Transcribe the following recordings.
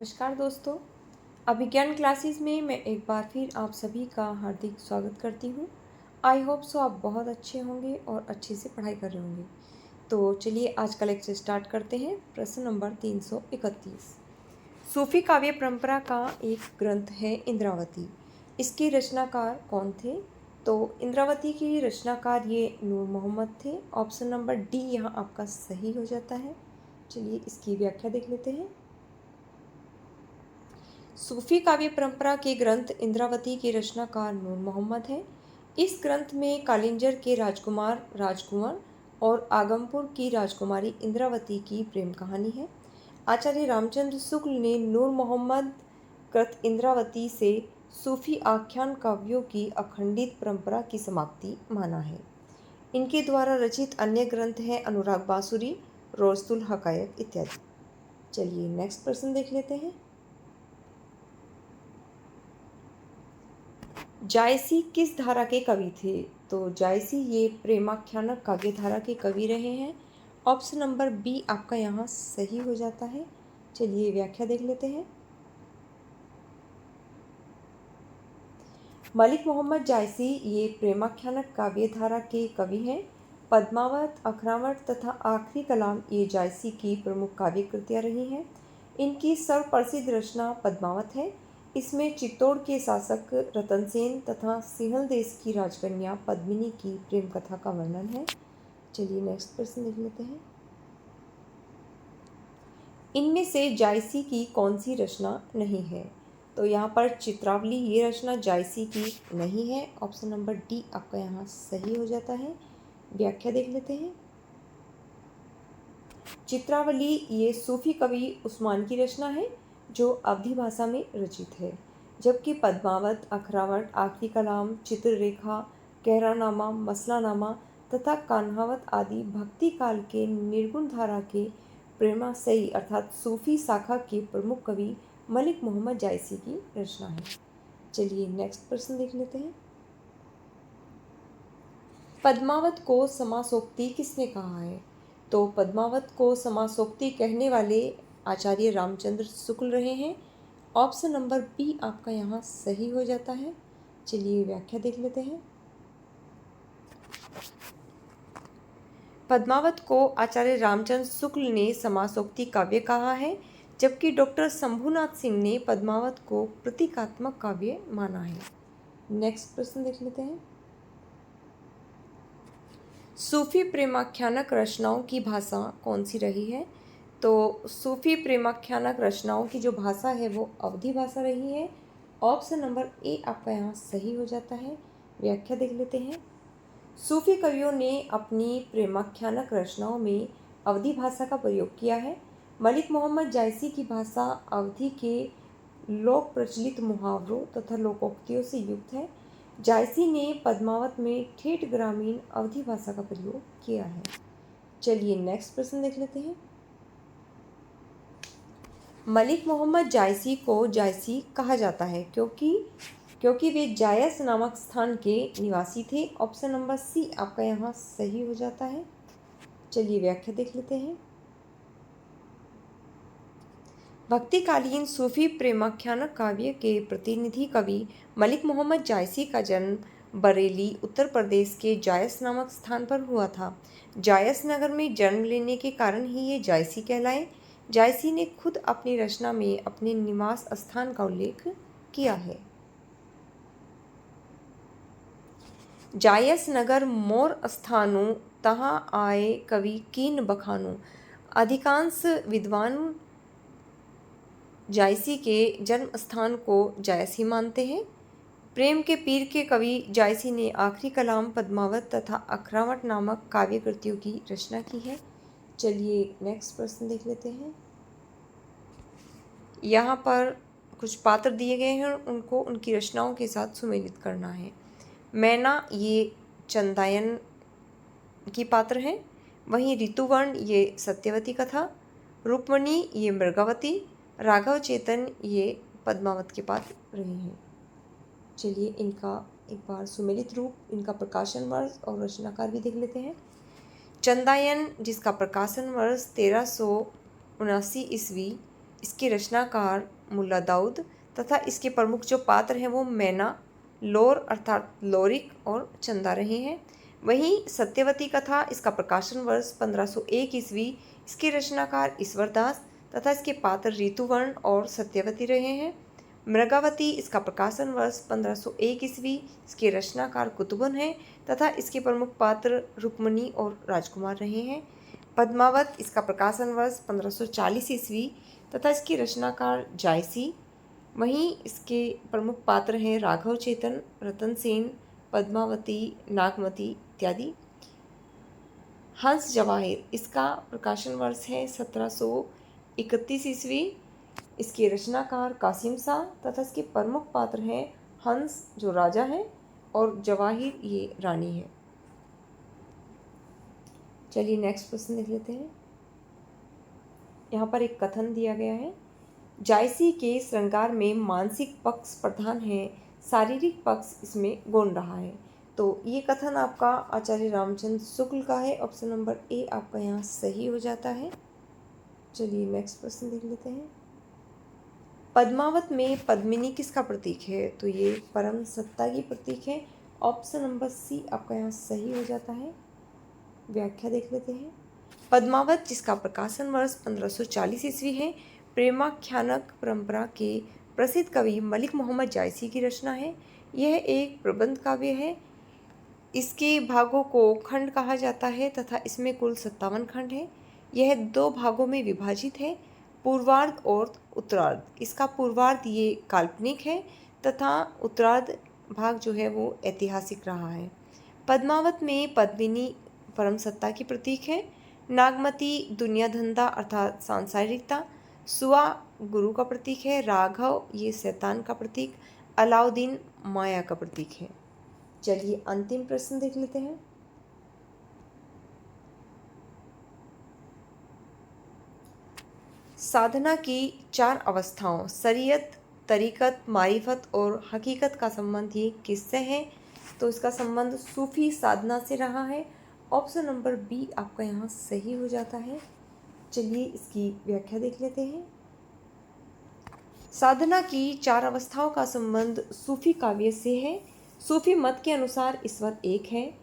नमस्कार दोस्तों। अभिज्ञान क्लासेस में मैं एक बार फिर आप सभी का हार्दिक स्वागत करती हूँ। आई होप सो आप बहुत अच्छे होंगे और अच्छे से पढ़ाई कर रहे होंगे। तो चलिए आज का लेक्चर स्टार्ट करते हैं। प्रश्न नंबर 331। सूफी काव्य परंपरा का एक ग्रंथ है इंद्रावती। इसके रचनाकार कौन थे? तो इंद्रावती के रचनाकार ये नूर मोहम्मद थे। ऑप्शन नंबर डी यहाँ आपका सही हो जाता है। चलिए इसकी व्याख्या देख लेते हैं। सूफी काव्य परंपरा के ग्रंथ इंद्रावती के रचनाकार नूर मोहम्मद हैं। इस ग्रंथ में कालिंजर के राजकुंवर और आगमपुर की राजकुमारी इंद्रावती की प्रेम कहानी है। आचार्य रामचंद्र शुक्ल ने नूर मोहम्मद कृत इंद्रावती से सूफी आख्यान काव्यों की अखंडित परंपरा की समाप्ति माना है। इनके द्वारा रचित अन्य ग्रंथ हैं अनुराग बांसुरी, रोस्तुल हकायक इत्यादि। चलिए नेक्स्ट प्रश्न देख लेते हैं। जायसी किस धारा के कवि थे? तो जायसी ये प्रेमाख्यानक काव्य धारा के कवि रहे हैं। ऑप्शन नंबर बी आपका यहाँ सही हो जाता है। चलिए व्याख्या देख लेते हैं। मलिक मोहम्मद जायसी ये प्रेमाख्यानक काव्य धारा के कवि हैं। पद्मावत, अखरावट तथा आखिरी कलाम ये जायसी की प्रमुख काव्य कृतियाँ रही हैं। इनकी सर्वप्रसिद्ध रचना पद्मावत है। इसमें चित्तौड़ के शासक रतनसेन तथा सिंहल देश की राजकन्या पद्मिनी की प्रेम कथा का वर्णन है। चलिए नेक्स्ट प्रश्न देख लेते हैं। इनमें से जायसी की कौन सी रचना नहीं है? तो यहाँ पर चित्रावली ये रचना जायसी की नहीं है। ऑप्शन नंबर डी आपका यहाँ सही हो जाता है। व्याख्या देख लेते हैं। चित्रावली ये सूफी कवि उस्मान की रचना है जो अवधी भाषा में रचित है, जबकि पद्मावत, अखरावट, आखिरी कलाम, चित्ररेखा, कहरानामा, मसलानामा तथा कान्हावत आदि भक्ति काल के निर्गुण धारा के प्रेमाशयी अर्थात सूफी शाखा के प्रमुख कवि मलिक मोहम्मद जायसी की रचना है। चलिए नेक्स्ट प्रश्न देख लेते हैं। पद्मावत को समासोक्ति किसने कहा है? तो पद्मावत को समासोक्ति कहने वाले आचार्य रामचंद्र शुक्ल रहे हैं। ऑप्शन नंबर बी आपका यहाँ सही हो जाता है। चलिए व्याख्या देख लेते हैं। पद्मावत को आचार्य रामचंद्र शुक्ल ने समासोक्ति काव्य कहा है, जबकि डॉक्टर शंभुनाथ सिंह ने पद्मावत को प्रतीकात्मक काव्य माना है। नेक्स्ट प्रश्न देख लेते हैं। सूफी प्रेमाख्यानक रचनाओं की भाषा कौन सी रही है? तो सूफी प्रेमाख्यानक रचनाओं की जो भाषा है वो अवधी भाषा रही है। ऑप्शन नंबर ए आपका यहाँ सही हो जाता है। व्याख्या देख लेते हैं। सूफी कवियों ने अपनी प्रेमाख्यानक रचनाओं में अवधी भाषा का प्रयोग किया है। मलिक मोहम्मद जायसी की भाषा अवधी के लोक प्रचलित मुहावरों तथा लोकोक्तियों से युक्त है। जायसी ने पद्मावत में ठेठ ग्रामीण अवधी भाषा का प्रयोग किया है। चलिए नेक्स्ट प्रश्न देख लेते हैं। मलिक मोहम्मद जायसी को जायसी कहा जाता है क्योंकि वे जायस नामक स्थान के निवासी थे। ऑप्शन नंबर सी आपका यहाँ सही हो जाता है। चलिए व्याख्या देख लेते हैं। भक्तिकालीन सूफी प्रेमाख्यानक काव्य के प्रतिनिधि कवि मलिक मोहम्मद जायसी का जन्म बरेली, उत्तर प्रदेश के जायस नामक स्थान पर हुआ था। जायस नगर में जन्म लेने के कारण ही ये जायसी कहलाए। जायसी ने खुद अपनी रचना में अपने निवास स्थान का उल्लेख किया है। जायस नगर मोर स्थानु तहाँ आए कवि कीन बखानु। अधिकांश विद्वान जायसी के जन्म स्थान को जायस ही मानते हैं। प्रेम के पीर के कवि जायसी ने आखिरी कलाम, पद्मावत तथा अखरावट नामक काव्य कृतियों की रचना की है। चलिए नेक्स्ट प्रश्न देख लेते हैं। यहाँ पर कुछ पात्र दिए गए हैं, उनको उनकी रचनाओं के साथ सुमेलित करना है। मैना ये चंदायन की पात्र हैं, वहीं ऋतुवर्ण ये सत्यवती कथा, रुक्मणी ये मृगावती, राघव चेतन ये पद्मावत के पात्र रहे हैं। चलिए इनका एक बार सुमेलित रूप, इनका प्रकाशन वर्ष और रचनाकार भी देख लेते हैं। चंदायन जिसका प्रकाशन वर्ष 1379 ईस्वी, इसके रचनाकार मुल्ला दाऊद तथा इसके प्रमुख जो पात्र हैं वो मैना, लोर अर्थात लोरिक और चंदा रहे हैं। वहीं सत्यवती कथा, इसका प्रकाशन वर्ष 1501 ईस्वी, इसके रचनाकार ईश्वरदास तथा इसके पात्र ऋतुवर्ण और सत्यवती रहे हैं। मृगावती, इसका प्रकाशन वर्ष 1501 ईस्वी, इसके रचनाकार कुतुबुन हैं तथा इसके प्रमुख पात्र रुक्मणी और राजकुमार रहे हैं। पद्मावत, इसका प्रकाशन वर्ष 1540 ईस्वी तथा इसकी रचनाकार जायसी। वहीं इसके प्रमुख पात्र हैं राघव चेतन, रतन सेन, पद्मावती, नागमती इत्यादि। हंस जवाहिर, इसका प्रकाशन वर्ष है 1731 ईस्वी, इसके रचनाकार कासिम शाह तथा इसके प्रमुख पात्र हैं हंस जो राजा हैं और जवाहिर ये रानी है। चलिए नेक्स्ट प्रश्न देख लेते हैं। यहाँ पर एक कथन दिया गया है, जायसी के श्रृंगार में मानसिक पक्ष प्रधान है, शारीरिक पक्ष इसमें गौण रहा है। तो ये कथन आपका आचार्य रामचंद्र शुक्ल का है। ऑप्शन नंबर ए आपका यहाँ सही हो जाता है। चलिए नेक्स्ट प्रश्न देख लेते हैं। पद्मावत में पद्मिनी किसका प्रतीक है? तो ये परम सत्ता की प्रतीक है। ऑप्शन नंबर सी आपका यहाँ सही हो जाता है। व्याख्या देख लेते हैं। पद्मावत, जिसका प्रकाशन वर्ष 1540 ईस्वी है, प्रेमाख्यानक परंपरा के प्रसिद्ध कवि मलिक मोहम्मद जायसी की रचना है। यह एक प्रबंध काव्य है। इसके भागों को खंड कहा जाता है तथा इसमें कुल 57 खंड है। यह 2 भागों में विभाजित है, पूर्वार्ध और उत्तरार्ध। इसका पूर्वार्ध ये काल्पनिक है तथा उत्तरार्ध भाग जो है वो ऐतिहासिक रहा है। पद्मावत में पद्मिनी परम सत्ता की प्रतीक है, नागमती दुनिया धंधा अर्थात सांसारिकता, सुआ गुरु का प्रतीक है, राघव ये शैतान का प्रतीक, अलाउद्दीन माया का प्रतीक है। चलिए अंतिम प्रश्न देख लेते हैं। साधना की 4 अवस्थाओं शरीयत, तरीकत, मारिफत और हकीकत का संबंध ये किससे है? तो इसका संबंध सूफी साधना से रहा है। ऑप्शन नंबर बी आपका यहाँ सही हो जाता है। चलिए इसकी व्याख्या देख लेते हैं। साधना की 4 अवस्थाओं का संबंध सूफी काव्य से है। सूफी मत के अनुसार ईश्वर एक है,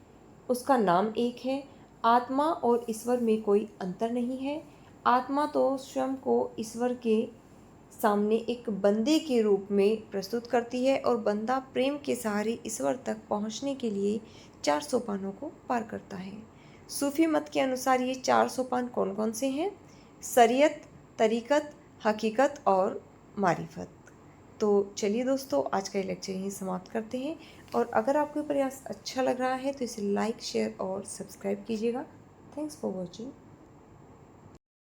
उसका नाम एक है। आत्मा और ईश्वर में कोई अंतर नहीं है। आत्मा तो स्वयं को ईश्वर के सामने एक बंदे के रूप में प्रस्तुत करती है और बंदा प्रेम के सहारे ईश्वर तक पहुंचने के लिए 4 सोपानों को पार करता है। सूफी मत के अनुसार ये 4 सोपान कौन कौन से हैं? शरीयत, तरीकत, हकीकत और मारिफत। तो चलिए दोस्तों, आज का ये लेक्चर यहीं समाप्त करते हैं और अगर आपको प्रयास अच्छा लग रहा है तो इसे लाइक, शेयर और सब्सक्राइब कीजिएगा। Thanks for watching.